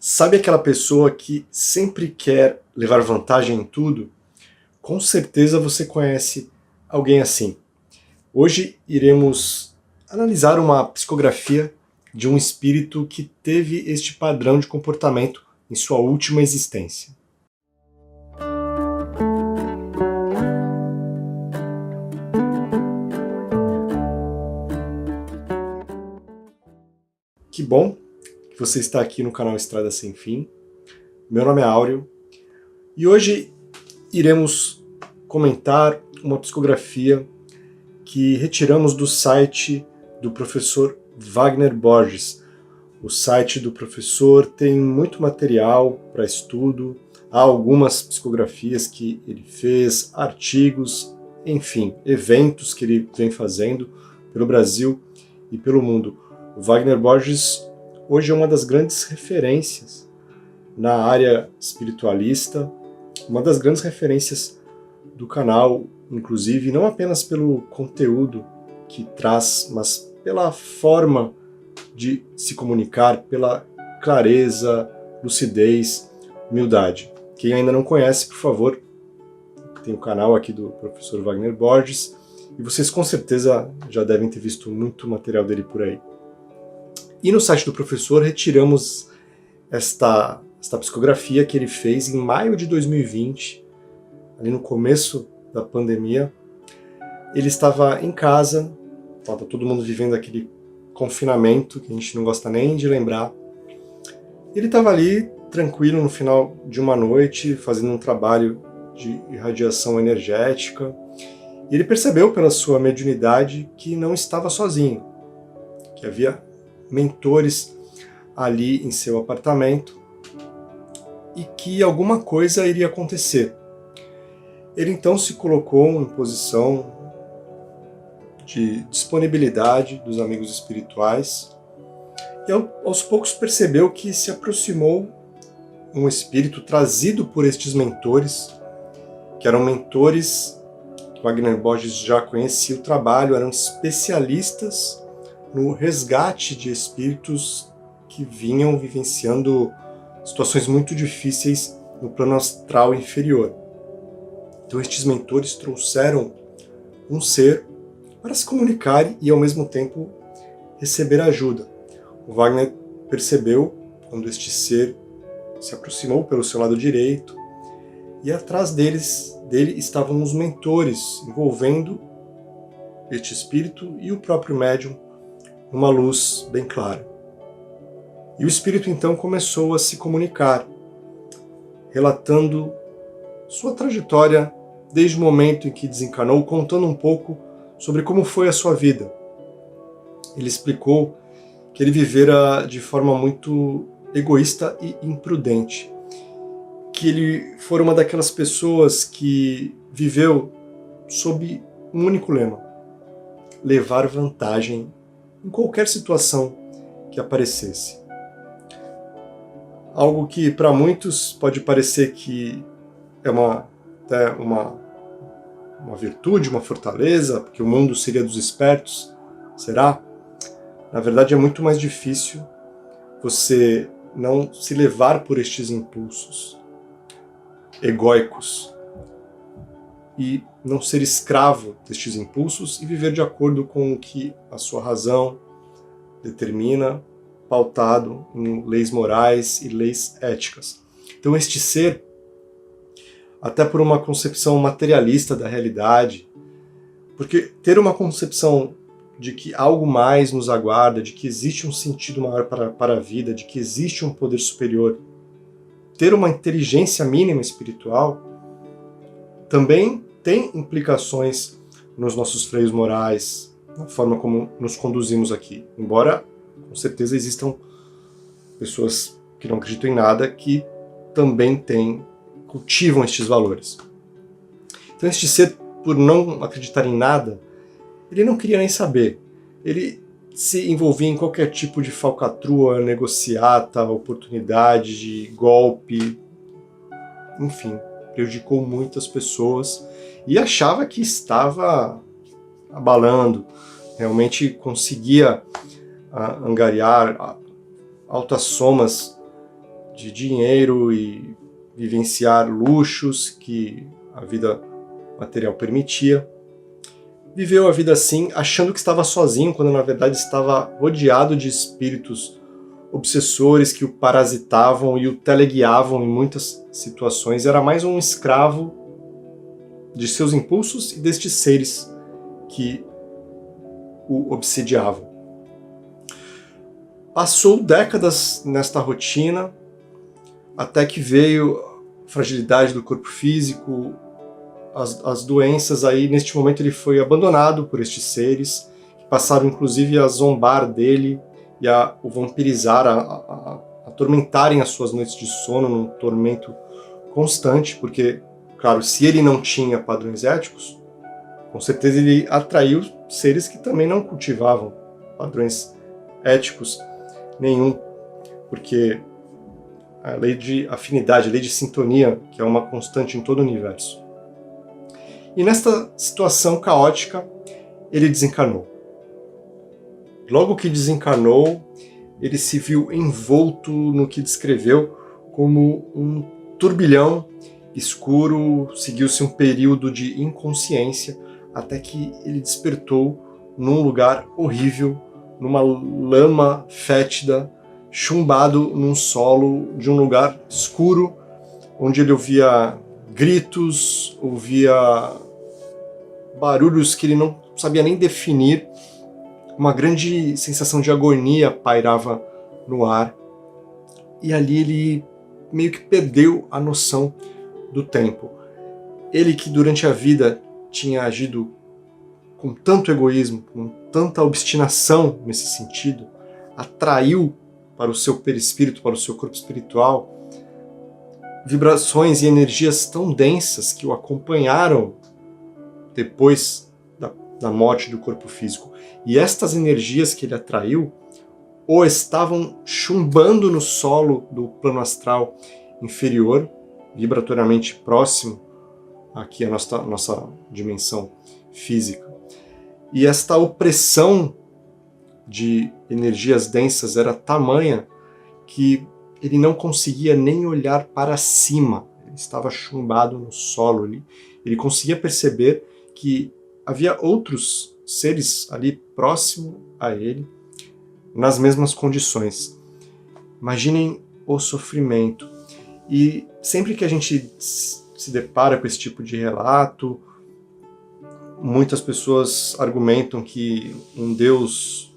Sabe aquela pessoa que sempre quer levar vantagem em tudo? Com certeza você conhece alguém assim. Hoje iremos analisar uma psicografia de um espírito que teve este padrão de comportamento em sua última existência. Que bom que você está aqui no canal Estrada Sem Fim. Meu nome é Áureo e hoje iremos comentar uma psicografia que retiramos do site do professor Wagner Borges. O site do professor tem muito material para estudo, há algumas psicografias que ele fez, artigos, enfim, eventos que ele vem fazendo pelo Brasil e pelo mundo. O Wagner Borges hoje é uma das grandes referências na área espiritualista, uma das grandes referências do canal, inclusive, não apenas pelo conteúdo que traz, mas pela forma de se comunicar, pela clareza, lucidez, humildade. Quem ainda não conhece, por favor, tem o canal aqui do professor Wagner Borges, e vocês com certeza já devem ter visto muito material dele por aí. E no site do professor retiramos esta psicografia que ele fez em maio de 2020, ali no começo da pandemia. Ele estava em casa, estava todo mundo vivendo aquele confinamento que a gente não gosta nem de lembrar. Ele estava ali tranquilo no final de uma noite, fazendo um trabalho de irradiação energética, e ele percebeu pela sua mediunidade que não estava sozinho, que havia mentores ali em seu apartamento e que alguma coisa iria acontecer. Ele então se colocou em posição de disponibilidade dos amigos espirituais e aos poucos percebeu que se aproximou um espírito trazido por estes mentores, que eram mentores que Wagner Borges já conhecia o trabalho, eram especialistas no resgate de espíritos que vinham vivenciando situações muito difíceis no plano astral inferior. Então estes mentores trouxeram um ser para se comunicar e ao mesmo tempo receber ajuda. O Wagner percebeu quando este ser se aproximou pelo seu lado direito e atrás dele estavam os mentores envolvendo este espírito e o próprio médium numa luz bem clara. E o espírito então começou a se comunicar, relatando sua trajetória desde o momento em que desencarnou, contando um pouco sobre como foi a sua vida. Ele explicou que ele vivera de forma muito egoísta e imprudente, que ele foi uma daquelas pessoas que viveu sob um único lema: levar vantagem em qualquer situação que aparecesse. Algo que para muitos pode parecer que é até uma virtude, uma fortaleza, porque o mundo seria dos espertos. Será? Na verdade é muito mais difícil você não se levar por estes impulsos egóicos e não ser escravo destes impulsos e viver de acordo com o que a sua razão determina, pautado em leis morais e leis éticas. Então este ser, até por uma concepção materialista da realidade, porque ter uma concepção de que algo mais nos aguarda, de que existe um sentido maior para a vida, de que existe um poder superior, ter uma inteligência mínima espiritual, também tem implicações nos nossos freios morais, na forma como nos conduzimos aqui. Embora, com certeza, existam pessoas que não acreditam em nada que também cultivam estes valores. Então este ser, por não acreditar em nada, ele não queria nem saber. Ele se envolvia em qualquer tipo de falcatrua, negociata, oportunidade de golpe, enfim, prejudicou muitas pessoas e achava que estava abalando, realmente conseguia angariar altas somas de dinheiro e vivenciar luxos que a vida material permitia. Viveu a vida assim, achando que estava sozinho, quando na verdade estava rodeado de espíritos obsessores que o parasitavam e o teleguiavam em muitas situações. Era mais um escravo de seus impulsos e destes seres que o obsediavam. Passou décadas nesta rotina, até que veio a fragilidade do corpo físico, as doenças. Aí neste momento ele foi abandonado por estes seres, que passaram inclusive a zombar dele e a o vampirizar, a atormentarem as suas noites de sono num tormento constante, porque, claro, se ele não tinha padrões éticos, com certeza ele atraiu seres que também não cultivavam padrões éticos nenhum, porque a lei de afinidade, a lei de sintonia, que é uma constante em todo o universo. E nesta situação caótica, ele desencarnou. Logo que desencarnou, ele se viu envolto no que descreveu como um turbilhão escuro. Seguiu-se um período de inconsciência, até que ele despertou num lugar horrível, numa lama fétida, chumbado num solo de um lugar escuro, onde ele ouvia gritos, ouvia barulhos que ele não sabia nem definir. Uma grande sensação de agonia pairava no ar, e ali ele meio que perdeu a noção do tempo. Ele que durante a vida tinha agido com tanto egoísmo, com tanta obstinação nesse sentido, atraiu para o seu perispírito, para o seu corpo espiritual, vibrações e energias tão densas que o acompanharam depois da morte do corpo físico. E estas energias que ele atraiu ou estavam chumbando no solo do plano astral inferior, vibratoriamente próximo aqui à nossa dimensão física. E esta opressão de energias densas era tamanha que ele não conseguia nem olhar para cima. Ele estava chumbado no solo. Ele conseguia perceber que havia outros seres ali próximo a ele, nas mesmas condições. Imaginem o sofrimento. E sempre que a gente se depara com esse tipo de relato, muitas pessoas argumentam que um Deus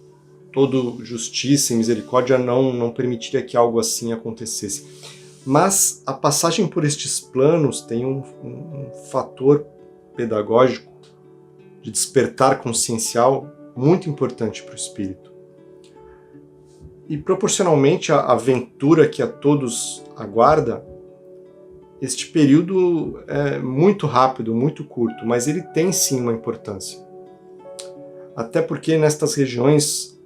todo justiça e misericórdia não permitiria que algo assim acontecesse. Mas a passagem por estes planos tem um fator pedagógico de despertar consciencial muito importante para o espírito. E proporcionalmente à aventura que a todos aguarda, este período é muito rápido, muito curto, mas ele tem sim uma importância. Até porque nestas regiões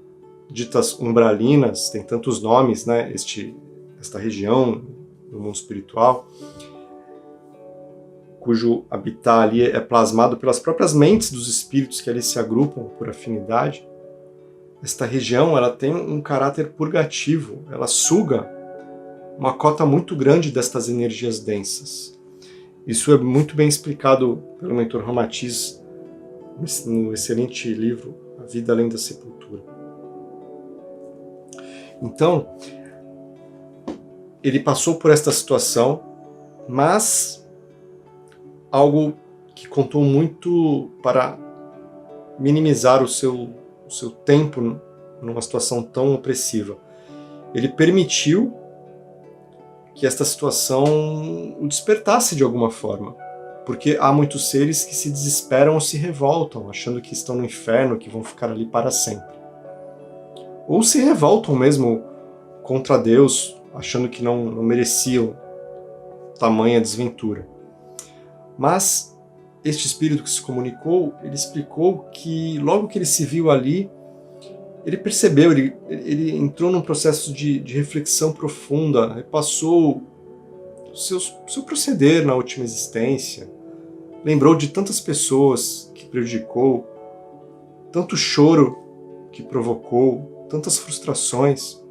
ditas umbralinas, tem tantos nomes, né? Esta região do mundo espiritual, cujo habitat ali é plasmado pelas próprias mentes dos espíritos que ali se agrupam por afinidade. Esta região ela tem um caráter purgativo, ela suga uma cota muito grande destas energias densas. Isso é muito bem explicado pelo mentor Ramatiz no excelente livro A Vida Além da Sepultura. Então, ele passou por esta situação, mas algo que contou muito para minimizar o seu tempo numa situação tão opressiva. Ele permitiu que esta situação o despertasse de alguma forma, porque há muitos seres que se desesperam ou se revoltam, achando que estão no inferno, que vão ficar ali para sempre. Ou se revoltam mesmo contra Deus, achando que não mereciam tamanha desventura. Mas este espírito que se comunicou, ele explicou que logo que ele se viu ali, ele percebeu, ele entrou num processo de reflexão profunda, repassou o seu proceder na última existência, lembrou de tantas pessoas que prejudicou, tanto choro que provocou, tantas frustrações,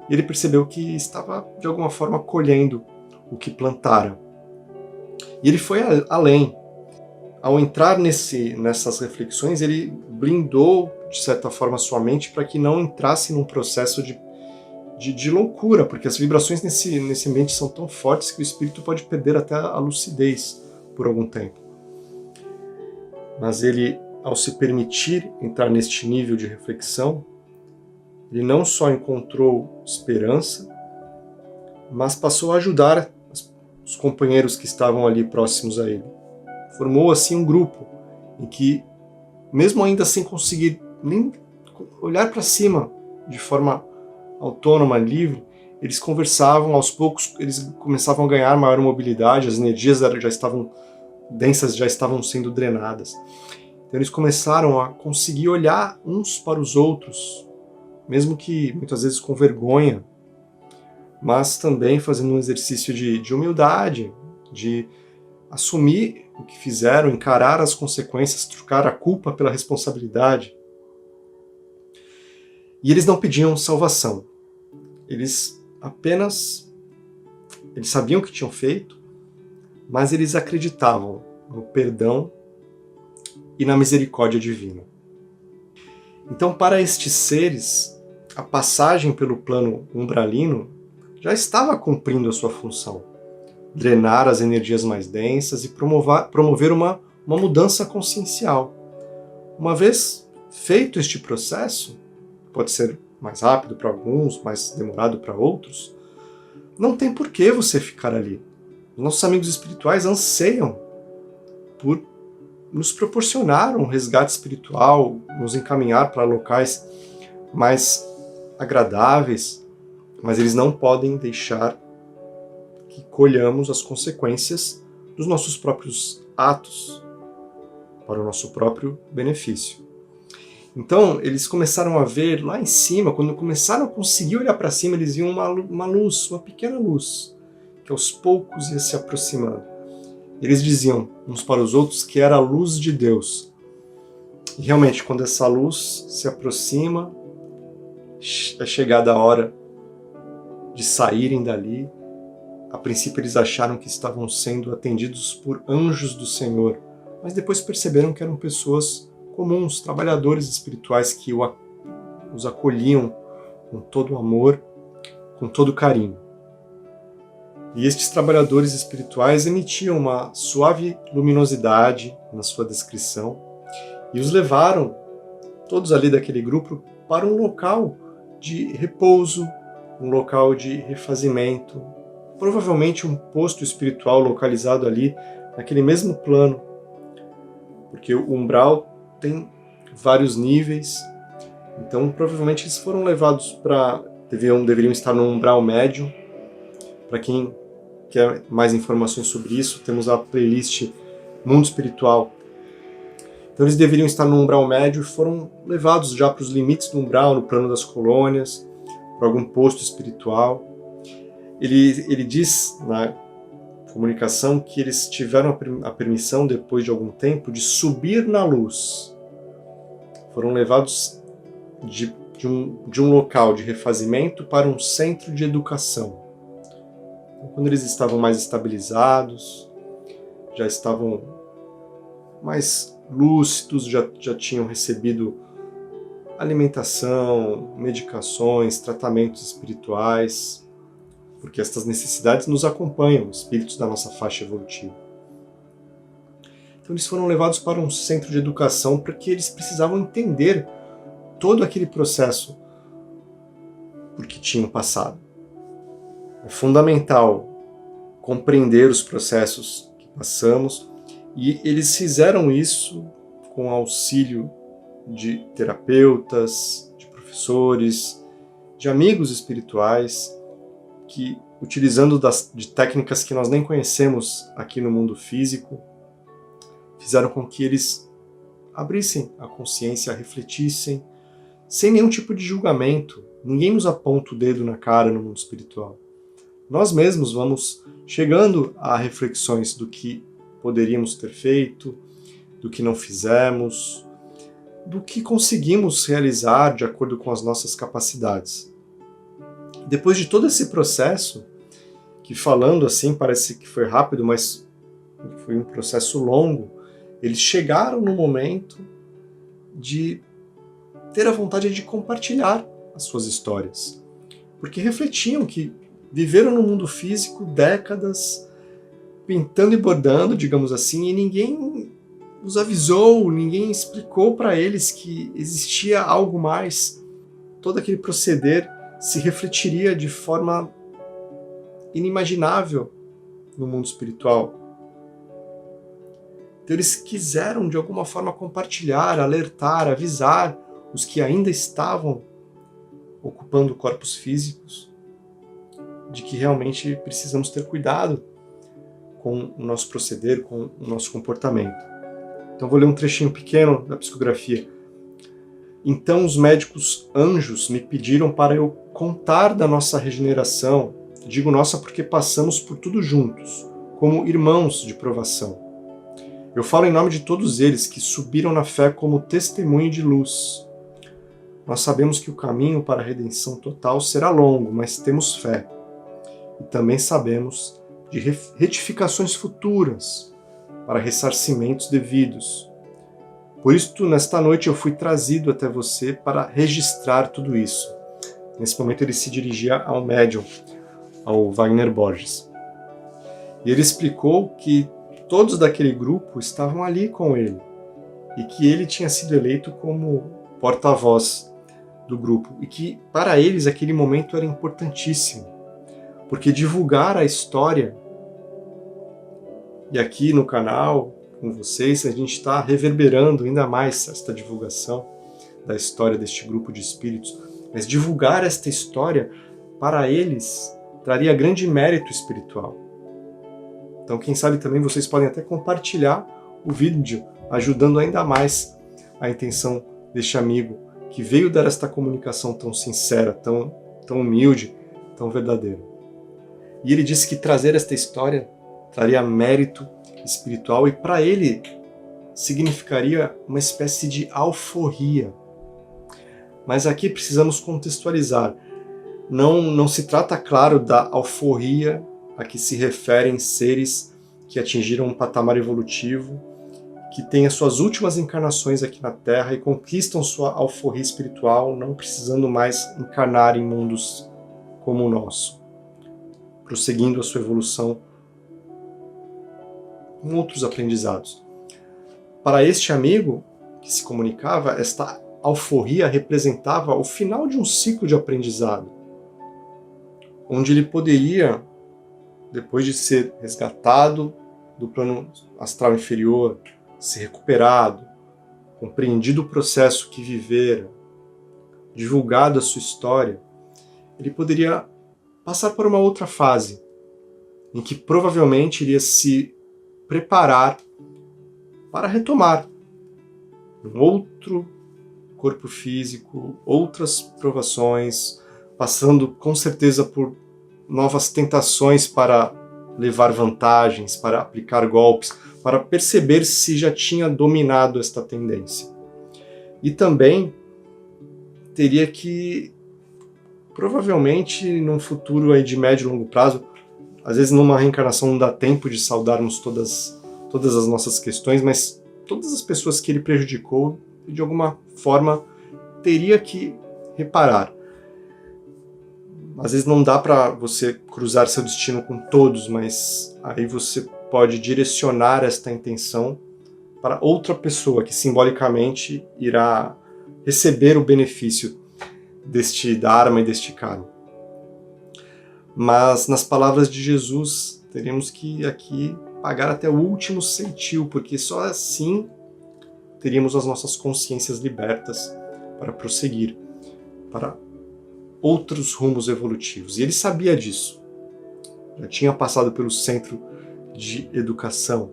e ele percebeu que estava, de alguma forma, colhendo o que plantara. E ele foi além. Ao entrar nessas reflexões, ele blindou, de certa forma, sua mente para que não entrasse num processo de loucura, porque as vibrações nesse ambiente são tão fortes que o espírito pode perder até a lucidez por algum tempo. Mas ele, ao se permitir entrar neste nível de reflexão, ele não só encontrou esperança, mas passou a ajudar os companheiros que estavam ali próximos a ele. Formou assim um grupo em que, mesmo ainda sem conseguir nem olhar para cima de forma autônoma, livre, eles conversavam, aos poucos eles começavam a ganhar maior mobilidade, as energias já estavam densas, já estavam sendo drenadas. Então eles começaram a conseguir olhar uns para os outros, mesmo que muitas vezes com vergonha, mas também fazendo um exercício de humildade, de assumir o que fizeram, encarar as consequências, trocar a culpa pela responsabilidade. E eles não pediam salvação. Eles sabiam o que tinham feito, mas eles acreditavam no perdão e na misericórdia divina. Então, para estes seres, a passagem pelo plano umbralino já estava cumprindo a sua função: drenar as energias mais densas e promover uma mudança consciencial. Uma vez feito este processo, pode ser mais rápido para alguns, mais demorado para outros, não tem por que você ficar ali. Os nossos amigos espirituais anseiam por nos proporcionar um resgate espiritual, nos encaminhar para locais mais agradáveis, mas eles não podem deixar que colhamos as consequências dos nossos próprios atos para o nosso próprio benefício. Então, eles começaram a ver lá em cima, quando começaram a conseguir olhar para cima, eles viam uma luz, uma pequena luz, que aos poucos ia se aproximando. Eles diziam uns para os outros que era a luz de Deus. E realmente, quando essa luz se aproxima, é chegada a hora de saírem dali. A princípio eles acharam que estavam sendo atendidos por anjos do Senhor, mas depois perceberam que eram pessoas comuns, trabalhadores espirituais que os acolhiam com todo amor, com todo carinho. E estes trabalhadores espirituais emitiam uma suave luminosidade na sua descrição e os levaram, todos ali daquele grupo, para um local de repouso, um local de refazimento, provavelmente um posto espiritual localizado ali naquele mesmo plano, porque o umbral tem vários níveis, então provavelmente eles foram levados deveriam estar no umbral médio. Para quem quer mais informações sobre isso, temos a playlist Mundo Espiritual. Então eles deveriam estar no umbral médio e foram levados já para os limites do umbral, no plano das colônias, para algum posto espiritual. Ele diz na comunicação que eles tiveram a permissão, depois de algum tempo, de subir na luz. Foram levados de um local de refazimento para um centro de educação. Então, quando eles estavam mais estabilizados, já estavam mais lúcidos, já tinham recebido alimentação, medicações, tratamentos espirituais, porque estas necessidades nos acompanham, espíritos da nossa faixa evolutiva. Então eles foram levados para um centro de educação porque eles precisavam entender todo aquele processo por que tinham passado. É fundamental compreender os processos que passamos, e eles fizeram isso com auxílio de terapeutas, de professores, de amigos espirituais, que, utilizando de técnicas que nós nem conhecemos aqui no mundo físico, fizeram com que eles abrissem a consciência, refletissem, sem nenhum tipo de julgamento. Ninguém nos aponta o dedo na cara no mundo espiritual. Nós mesmos vamos chegando a reflexões do que poderíamos ter feito, do que não fizemos, do que conseguimos realizar de acordo com as nossas capacidades. Depois de todo esse processo, que falando assim parece que foi rápido, mas foi um processo longo, eles chegaram no momento de ter a vontade de compartilhar as suas histórias. Porque refletiam que viveram no mundo físico décadas pintando e bordando, digamos assim, e ninguém os avisou, ninguém explicou para eles que existia algo mais. Todo aquele proceder se refletiria de forma inimaginável no mundo espiritual. Então eles quiseram de alguma forma compartilhar, alertar, avisar os que ainda estavam ocupando corpos físicos de que realmente precisamos ter cuidado com o nosso proceder, com o nosso comportamento. Então vou ler um trechinho pequeno da psicografia. Então os médicos anjos me pediram para eu contar da nossa regeneração. Digo nossa porque passamos por tudo juntos, como irmãos de provação. Eu falo em nome de todos eles que subiram na fé como testemunho de luz. Nós sabemos que o caminho para a redenção total será longo, mas temos fé. E também sabemos de retificações futuras para ressarcimentos devidos. Por isso, nesta noite eu fui trazido até você para registrar tudo isso. Nesse momento ele se dirigia ao médium, ao Wagner Borges. E ele explicou que todos daquele grupo estavam ali com ele e que ele tinha sido eleito como porta-voz do grupo e que para eles aquele momento era importantíssimo, porque divulgar a história, e aqui no canal com vocês a gente está reverberando ainda mais esta divulgação da história deste grupo de espíritos, mas divulgar esta história para eles traria grande mérito espiritual. Então, quem sabe também vocês podem até compartilhar o vídeo, ajudando ainda mais a intenção deste amigo que veio dar esta comunicação tão sincera, tão humilde, tão verdadeira. E ele disse que trazer esta história traria mérito espiritual e para ele significaria uma espécie de alforria. Mas aqui precisamos contextualizar. Não se trata, claro, da alforria a que se referem seres que atingiram um patamar evolutivo, que têm as suas últimas encarnações aqui na Terra e conquistam sua alforria espiritual, não precisando mais encarnar em mundos como o nosso, prosseguindo a sua evolução com outros aprendizados. Para este amigo que se comunicava, esta alforria representava o final de um ciclo de aprendizado, onde ele poderia, depois de ser resgatado do plano astral inferior, ser recuperado, compreendido o processo que vivera, divulgado a sua história, ele poderia passar por uma outra fase, em que provavelmente iria se preparar para retomar um outro corpo físico, outras provações, passando com certeza por novas tentações para levar vantagens, para aplicar golpes, para perceber se já tinha dominado esta tendência. E também teria que, provavelmente, num futuro aí de médio e longo prazo, às vezes numa reencarnação não dá tempo de saudarmos todas as nossas questões, mas todas as pessoas que ele prejudicou, de alguma forma, teria que reparar. Às vezes não dá para você cruzar seu destino com todos, mas aí você pode direcionar esta intenção para outra pessoa que simbolicamente irá receber o benefício deste dharma e deste karma. Mas nas palavras de Jesus, teremos que aqui pagar até o último centil, porque só assim teríamos as nossas consciências libertas para prosseguir, para outros rumos evolutivos. E ele sabia disso. Já tinha passado pelo centro de educação.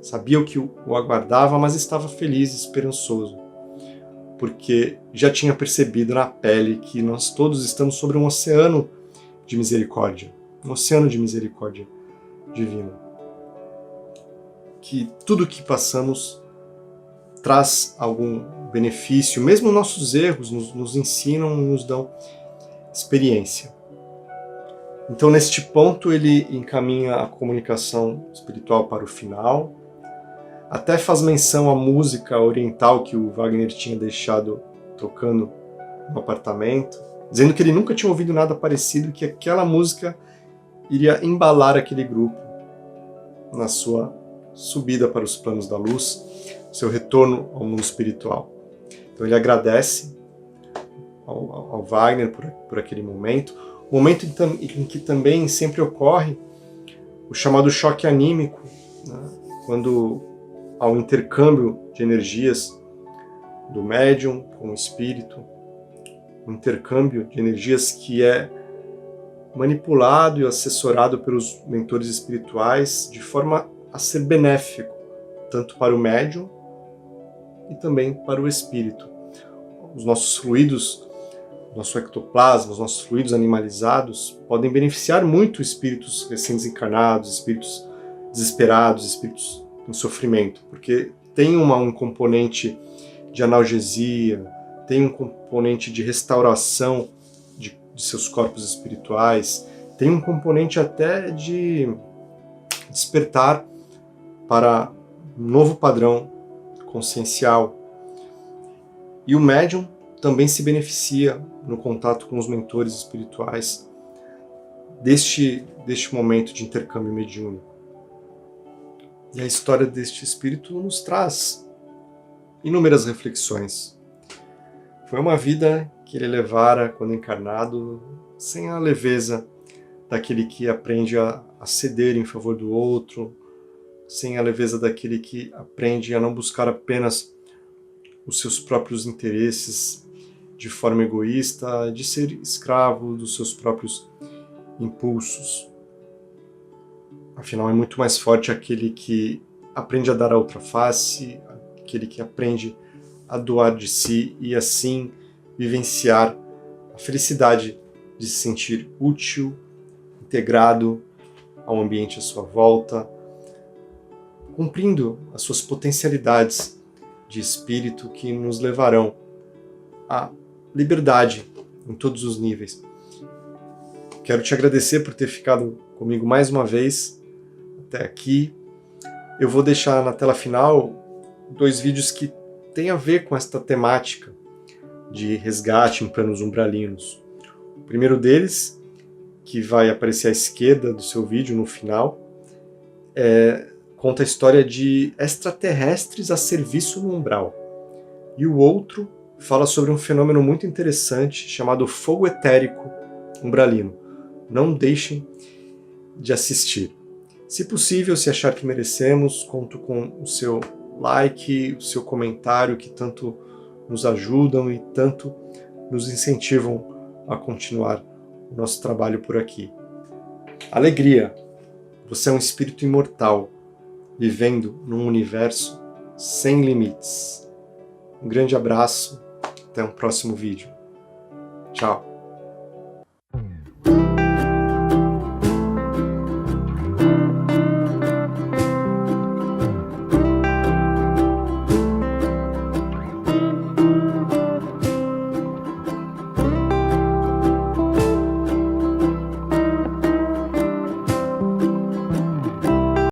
Sabia o que o aguardava, mas estava feliz e esperançoso. Porque já tinha percebido na pele que nós todos estamos sobre um oceano de misericórdia. Um oceano de misericórdia divina. Que tudo que passamos traz algum benefício. Mesmo nossos erros nos ensinam, nos dão experiência. Então, neste ponto, ele encaminha a comunicação espiritual para o final, até faz menção à música oriental que o Wagner tinha deixado tocando no apartamento, dizendo que ele nunca tinha ouvido nada parecido, que aquela música iria embalar aquele grupo na sua subida para os planos da luz, seu retorno ao mundo espiritual. Então ele agradece ao Wagner por aquele momento, momento em que também sempre ocorre o chamado choque anímico, né? Quando há um intercâmbio de energias do médium com o espírito, um intercâmbio de energias que é manipulado e assessorado pelos mentores espirituais de forma a ser benéfico, tanto para o médium e também para o espírito. Os nossos fluidos, nosso ectoplasma, os nossos fluidos animalizados podem beneficiar muito espíritos recém-desencarnados, espíritos desesperados, espíritos em sofrimento, porque tem um componente de analgesia, tem um componente de restauração de seus corpos espirituais, tem um componente até de despertar para um novo padrão consciencial. E o médium também se beneficia no contato com os mentores espirituais deste momento de intercâmbio mediúnico. E a história deste espírito nos traz inúmeras reflexões. Foi uma vida que ele levara quando encarnado, sem a leveza daquele que aprende a ceder em favor do outro, sem a leveza daquele que aprende a não buscar apenas os seus próprios interesses de forma egoísta, de ser escravo dos seus próprios impulsos. Afinal, é muito mais forte aquele que aprende a dar a outra face, aquele que aprende a doar de si e assim vivenciar a felicidade de se sentir útil, integrado ao ambiente à sua volta, cumprindo as suas potencialidades de espírito que nos levarão à liberdade em todos os níveis. Quero te agradecer por ter ficado comigo mais uma vez até aqui. Eu vou deixar na tela final 2 vídeos que têm a ver com esta temática de resgate em planos umbralinos. O primeiro deles, que vai aparecer à esquerda do seu vídeo no final, conta a história de extraterrestres a serviço no umbral. E o outro fala sobre um fenômeno muito interessante chamado fogo etérico umbralino. Não deixem de assistir. Se possível, se achar que merecemos, conto com o seu like, o seu comentário, que tanto nos ajudam e tanto nos incentivam a continuar o nosso trabalho por aqui. Alegria! Você é um espírito imortal, vivendo num universo sem limites. Um grande abraço, até um próximo vídeo. Tchau!